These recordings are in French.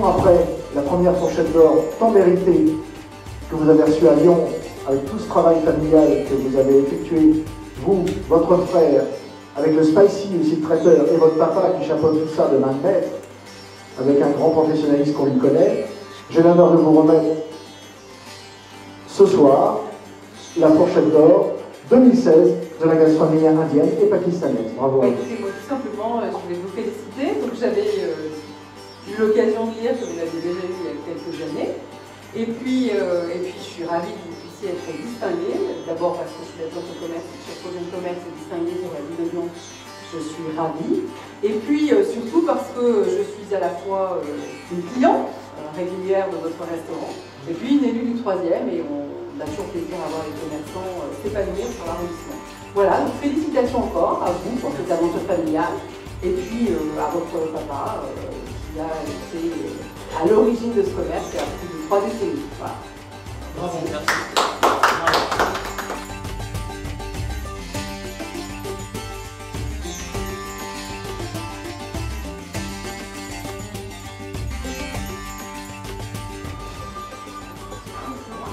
ans après la première fourchette d'or tant méritée que vous avez reçue à Lyon, avec tout ce travail familial que vous avez effectué, vous, votre frère, avec le Spicy aussi le traiteur, et votre papa qui chapeaute tout ça de main de maître, avec un grand professionnalisme qu'on lui connaît, j'ai l'honneur de vous remettre ce soir la fourchette d'or 2016 de la gastronomie indienne et pakistanaise. Bravo. Bah, écoutez, moi, tout simplement, je voulais vous féliciter. Donc, j'avais eu l'occasion de lire que vous l'aviez déjà eu il y a quelques années. Et puis, je suis ravie que vous puissiez être distingué. D'abord parce que je suis adjointe au commerce, chef projet de commerce et distingué sur la ville de Lyon. Je suis ravie. Et puis, surtout parce que je suis à la fois une cliente régulière de votre restaurant et puis une élue du 3e. Et on a toujours plaisir à voir les commerçants s'épanouir sur l'arrondissement. Voilà, donc félicitations encore à vous pour cette aventure familiale et puis à votre papa qui a été à l'origine de ce commerce et à plus de 3 décennies. Voilà. Bravo, merci.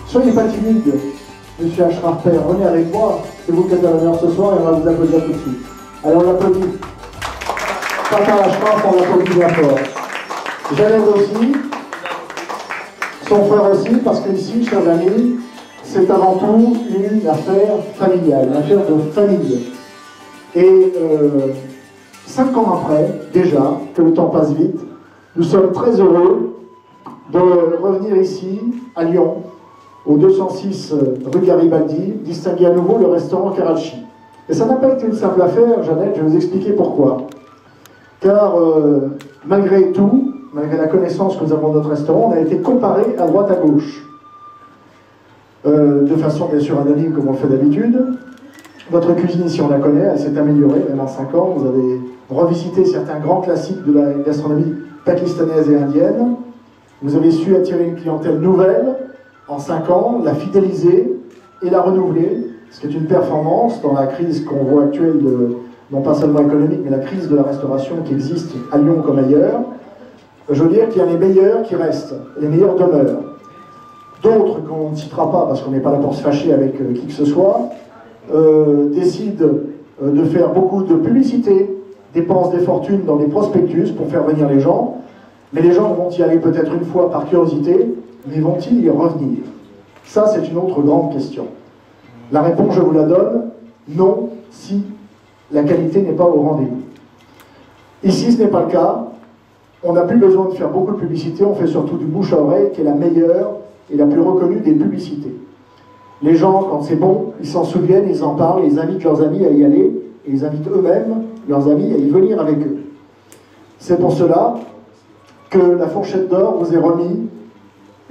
Soyez pas timide, monsieur Ashraf Père, venez avec moi, c'est vous qui êtes à l'honneur ce soir et on va vous applaudir tout de suite. Allez, on l'applaudit. Papa Ashraf, on l'applaudit bien fort. Janelle aussi, son frère aussi, parce qu'ici, chers amis, c'est avant tout une affaire familiale, une affaire de famille. Et 5 ans après, déjà, que le temps passe vite, nous sommes très heureux de revenir ici, à Lyon, au 206 rue Garibaldi, distinguer à nouveau le restaurant Karachi. Et ça n'a pas été une simple affaire, Jeannette, je vais vous expliquer pourquoi. Car malgré tout, malgré la connaissance que nous avons de notre restaurant, on a été comparé à droite à gauche. De façon bien sûr anonyme comme on le fait d'habitude. Votre cuisine ici, on la connaît, elle s'est améliorée, même en 5 ans. Vous avez revisité certains grands classiques de la gastronomie pakistanaise et indienne. Vous avez su attirer une clientèle nouvelle en 5 ans, la fidéliser et la renouveler, ce qui est une performance dans la crise qu'on voit actuelle, non pas seulement économique, mais la crise de la restauration qui existe à Lyon comme ailleurs. Je veux dire qu'il y a les meilleurs qui restent, les meilleurs demeurent. D'autres qu'on ne citera pas parce qu'on n'est pas là pour se fâcher avec qui que ce soit, décident de faire beaucoup de publicité, dépensent des fortunes dans les prospectus pour faire venir les gens, mais les gens vont y aller peut-être une fois par curiosité, mais vont-ils y revenir? Ça, c'est une autre grande question. La réponse, je vous la donne, non, si la qualité n'est pas au rendez-vous. Ici, ce n'est pas le cas. On n'a plus besoin de faire beaucoup de publicité, on fait surtout du bouche à oreille, qui est la meilleure et la plus reconnue des publicités. Les gens, quand c'est bon, ils s'en souviennent, ils en parlent, ils invitent leurs amis à y aller, et ils invitent eux-mêmes leurs amis à y venir avec eux. C'est pour cela que la fourchette d'or vous est remise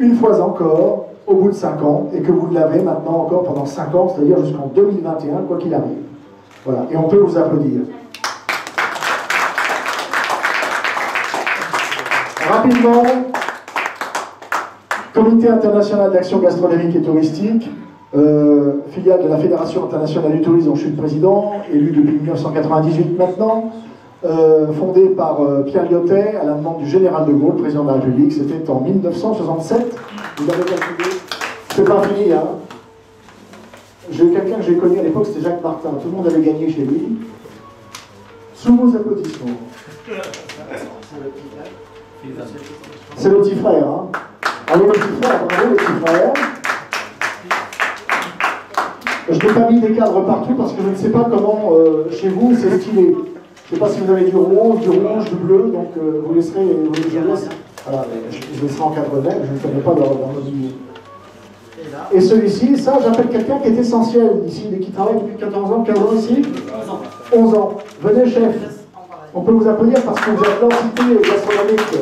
une fois encore, au bout de 5 ans, et que vous l'avez maintenant encore pendant 5 ans, c'est-à-dire jusqu'en 2021, quoi qu'il arrive. Voilà, et on peut vous applaudir. Rapidement, Comité international d'action gastronomique et touristique, filiale de la Fédération internationale du tourisme dont je suis le président, élu depuis 1998 maintenant, fondé par Pierre Lyotet à la demande du général de Gaulle, président de la République. C'était en 1967. Vous avez calculé. C'est pas fini, hein. J'ai eu quelqu'un que j'ai connu à l'époque, c'était Jacques Martin. Tout le monde avait gagné chez lui. Sous vos applaudissements. C'est le petit frère, hein. Allez, le petit frère, bravo, le petit frère. Je n'ai pas mis des cadres partout parce que je ne sais pas comment, chez vous, c'est stylé. Je ne sais pas si vous avez du rose, du rouge, du bleu, donc vous laisserez, voilà, je laisserai en cadre vert, je ne connais pas leur mobilier. Et celui-ci, ça, j'appelle quelqu'un qui est essentiel ici, qui travaille depuis 14 ans, 15 ans ici 11 ans. Venez, chef. On peut vous applaudir parce que vous êtes l'entité gastronomique.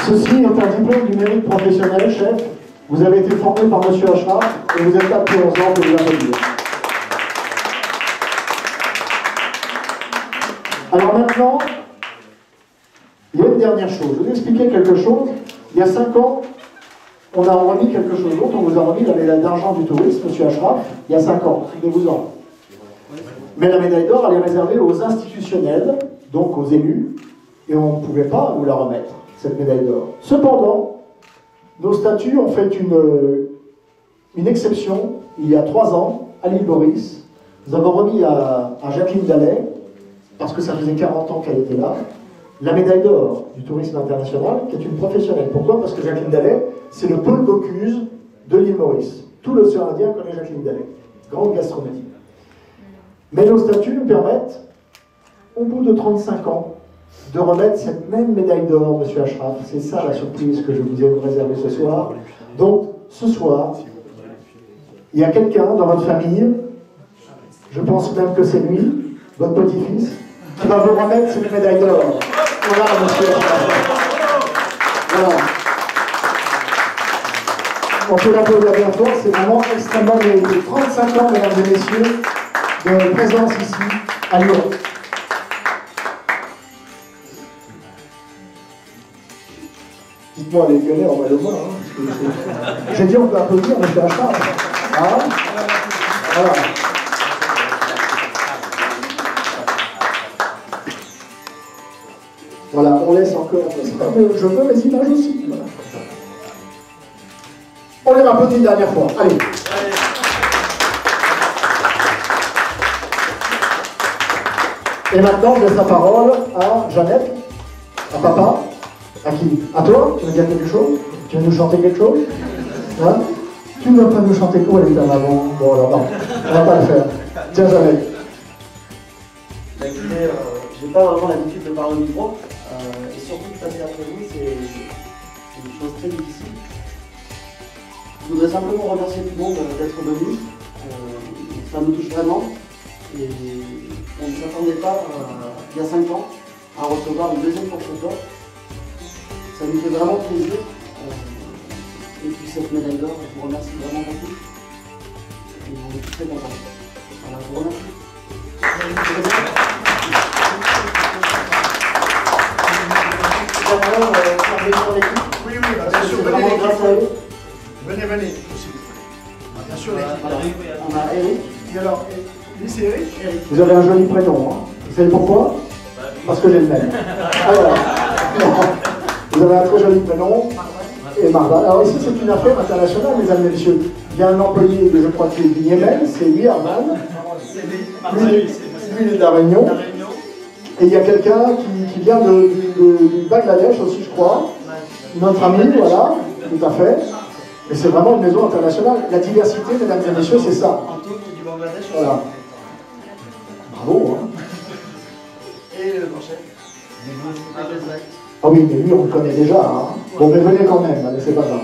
Ceci est un diplôme du mérite professionnel, chef. Vous avez été formé par M. Ashraf et vous êtes là depuis 11 ans pour vous applaudir. Alors maintenant, il y a une dernière chose. Je vais vous expliquer quelque chose. Il y a 5 ans, on a remis quelque chose d'autre. On vous a remis la médaille d'argent du tourisme, M. Ashraf, il y a 5 ans. Souvenez-vous-en. Mais la médaille d'or, elle est réservée aux institutionnels, donc aux élus, et on ne pouvait pas vous la remettre, cette médaille d'or. Cependant, nos statuts ont fait une exception il y a 3 ans, à l'île Maurice. Nous avons remis à Jacqueline Dallet, parce que ça faisait 40 ans qu'elle était là, la médaille d'or du tourisme international, qui est une professionnelle. Pourquoi? Parce que Jacqueline Dallet, c'est le Paul Bocuse de l'île Maurice. Tout l'océan Indien connaît Jacqueline Dallet. Grande gastronomie. Mais nos statuts nous permettent, au bout de 35 ans, de remettre cette même médaille d'or, Monsieur Ashraf. C'est ça la surprise que je vous ai réservée ce soir. Donc, ce soir, il y a quelqu'un dans votre famille, je pense même que c'est lui, votre petit-fils, qui va vous remettre cette médaille d'or. Voilà, Monsieur Ashraf. Voilà. On peut l'applaudir bien fort, c'est vraiment extrêmement mérité. 35 ans, mesdames et messieurs, de présence ici, à Lyon. Dites-moi les lyonnais en mal au moins. J'ai dit on peut applaudir, mais je fais un charge. Ah, voilà. Voilà, on laisse encore. Je veux mes images aussi. Voilà. On les applaudit une dernière fois. Allez. Et maintenant, je laisse la parole à Jeannette, à papa, à qui? À toi? Tu veux dire quelque chose? Tu veux nous chanter quelque chose? Hein? Tu ne veux pas nous chanter quoi, elle est en avant? Bon, alors non, on va pas le faire. Tiens, Jeannette. Bah, écoutez, j'ai pas vraiment l'habitude de parler au micro, et surtout de passer après vous, c'est une chose très difficile. Je voudrais simplement remercier tout le monde d'être venu. Ça nous touche vraiment. Et on ne s'attendait pas, il y a 5 ans, à recevoir une deuxième porte d'or. Ça nous fait vraiment plaisir. Et puis cette médaille d'or, je vous remercie vraiment beaucoup. Et on est tous très contents. Voilà, je vous remercie. Oui, bien sûr, vraiment grâce à eux. Venez. Bien sûr, l'équipe. On a Eric. Et alors, lui, c'est Eric? Vous avez un joli prénom, hein. Vous savez pourquoi? Parce que j'ai le même. Alors, vous avez un très joli prénom. Et Marva. Alors ici, c'est une affaire internationale, mesdames et messieurs. Il y a un employé, je crois, qui est du Yémen, c'est lui, Arman. Lui, il est de la Réunion. Et il y a quelqu'un qui vient du Bangladesh aussi, je crois. Notre ami, voilà, tout à fait. Mais c'est vraiment une maison internationale. La diversité, mesdames et messieurs, c'est ça. Voilà. Bravo, hein. Et le prochain. Ah oui, mais lui, on le connaît déjà, hein. Bon, mais venez quand même, allez, c'est pas grave.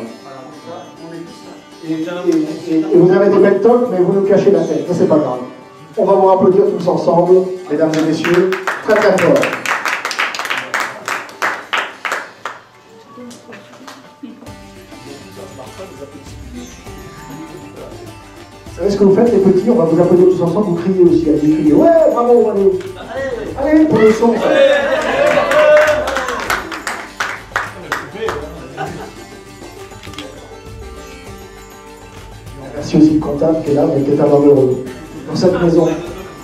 Et vous avez des belles toques, mais vous nous cachez la tête, mais c'est pas grave. On va vous applaudir tous ensemble, mesdames et messieurs, très très fort. Vous savez ce que vous faites, les petits? On va vous applaudir tous ensemble, vous criez aussi, allez, criez. Ouais, bravo, allez. Allez, pour le son. Merci aussi le comptable qui est là, mais qui est un homme heureux. Dans cette maison.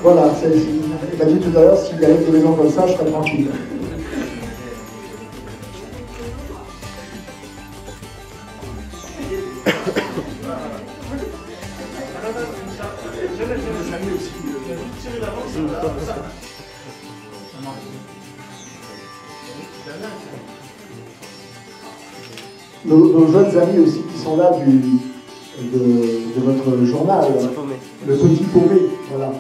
Voilà, il m'a dit tout à l'heure, s'il y avait des maisons comme ça, je serais tranquille. Nos jeunes amis aussi qui sont là de votre journal, le Petit Paumé, voilà.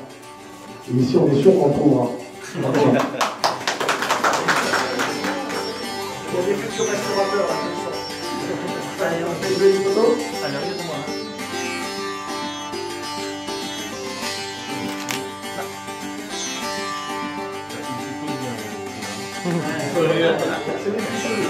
Et ici, on est sûr qu'on trouvera. Il y a des futurs restaurateurs, là, allez, on fait une photo. Allez, regarde-moi. C'est des futurs.